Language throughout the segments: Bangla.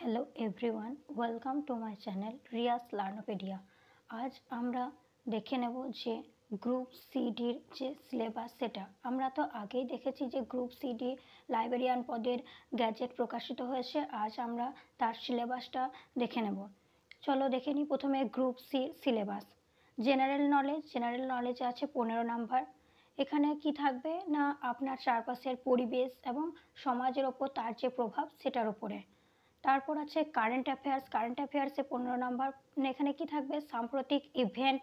Hello everyone, welcome to my channel রিয়াস লার্নোপেডিয়া। আজ আমরা দেখে নেব যে গ্রুপ সিডির যে সিলেবাস, সেটা আমরা তো আগেই দেখেছি যে গ্রুপ সিডি লাইব্রেরিয়ান পদের গ্যাজেট প্রকাশিত হয়েছে। আজ আমরা তার সিলেবাসটা দেখে নেব। চলো দেখে নিই। প্রথমে গ্রুপ সি সিলেবাস। জেনারেল নলেজে আছে 15 নাম্বার। এখানে কি থাকবে না, আপনার চারপাশের পরিবেশ এবং সমাজের ওপর তার যে প্রভাব সেটার উপরে। তারপর আছে কারেন্ট অ্যাফেয়ার্সে 15 নাম্বার। এখানে কি থাকবে, সাম্প্রতিক ইভেন্ট,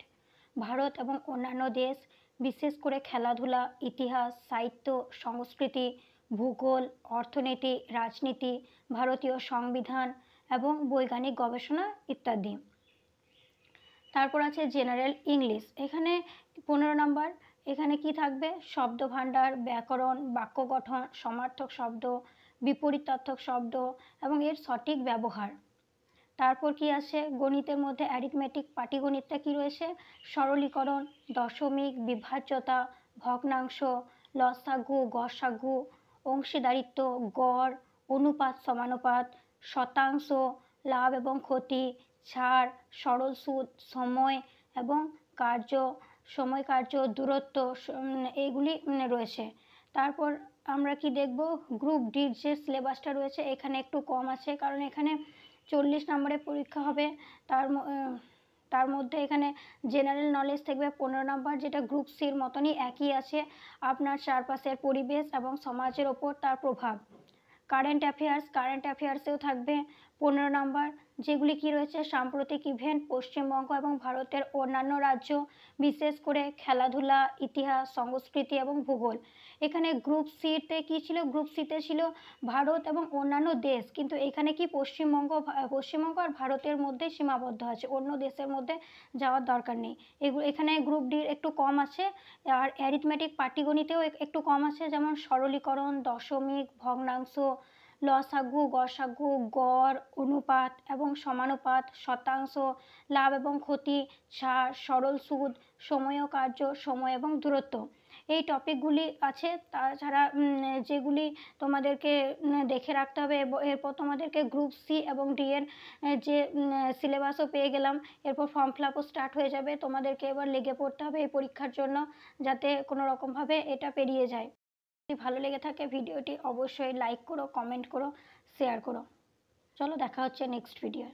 ভারত এবং অন্যান্য দেশ, বিশেষ করে খেলাধুলা, ইতিহাস, সাহিত্য, সংস্কৃতি, ভূগোল, অর্থনীতি, রাজনীতি, ভারতীয় সংবিধান এবং বৈজ্ঞানিক গবেষণা ইত্যাদি। তারপর আছে জেনারেল ইংলিশ। এখানে 15 নাম্বার। এখানে কি থাকবে, শব্দভাণ্ডার, ব্যাকরণ, বাক্য গঠন, সমার্থক শব্দ, বিপরীতার্থক শব্দ এবং এর সঠিক ব্যবহার। তারপর কি আছে, গণিতের মধ্যে অ্যারিথমেটিক, পাটিগণিতটা কি রয়েছে, সরলীকরণ, দশমিক, বিভাজ্যতা, ভগ্নাংশ, লসাগু, গসাগু, অংশীদারিত্ব, গড়, অনুপাত সমানুপাত, শতাংশ, লাভ এবং ক্ষতি, ছাড়, সরল সুদ, সময় এবং কার্য, সময় কার্য, দূরত্ব, এইগুলি রয়েছে। তারপর আমরা কি দেখব, গ্রুপ ডির যে সিলেবাসটা রয়েছে এখানে একটু কম আছে, কারণ এখানে 40 নম্বরের পরীক্ষা হবে। তার মধ্যে এখানে জেনারেল নলেজ থাকবে 15 নাম্বার, যেটা গ্রুপ সির মতনই একই আছে, আপনার চারপাশের পরিবেশ এবং সমাজের ওপর তার প্রভাব। কারেন্ট অ্যাফেয়ার্সেও থাকবে 15 নাম্বার, যেগুলি কি রয়েছে, সাম্প্রতিক ইভেন্ট, পশ্চিমবঙ্গ এবং ভারতের অন্যান্য রাজ্য, বিশেষ করে খেলাধুলা, ইতিহাস, সংস্কৃতি এবং ভূগোল। এখানে গ্রুপ সিতে ছিল ভারত এবং অন্যান্য দেশ, কিন্তু এখানে কি পশ্চিমবঙ্গ আর ভারতের মধ্যে সীমাবদ্ধ আছে, অন্য দেশের মধ্যে যাওয়ার দরকার নেই। এখানে গ্রুপ ডির একটু কম আছে। আর অ্যারিথমেটিক, পাটিগণিতেও একটু কম আছে, যেমন সরলীকরণ, দশমিক, ভগ্নাংশ, লসাগু, গসাগু, গড়, অনুপাত এবং সমানুপাত, শতাংশ, লাভ এবং ক্ষতি, ছাড়, সরল সুদ, সময় ও কার্য, সময় এবং দূরত্ব। এই টপিকগুলি আছে। তাছাড়া যেগুলি তোমাদেরকে দেখে রাখতে হবে। এরপর তোমাদেরকে গ্রুপ সি এবং ডি এর যে সিলেবাসও পেয়ে গেলাম। এরপর ফর্ম ফিল আপও স্টার্ট হয়ে যাবে। তোমাদেরকে এবার লেগে পড়তে হবে এই পরীক্ষার জন্য, যাতে কোনো রকমভাবে এটা পেরিয়ে যায়। যদি ভালো লেগে থাকে ভিডিওটি অবশ্যই লাইক করো, কমেন্ট করো, শেয়ার করো। চলো দেখা হচ্ছে নেক্সট ভিডিও।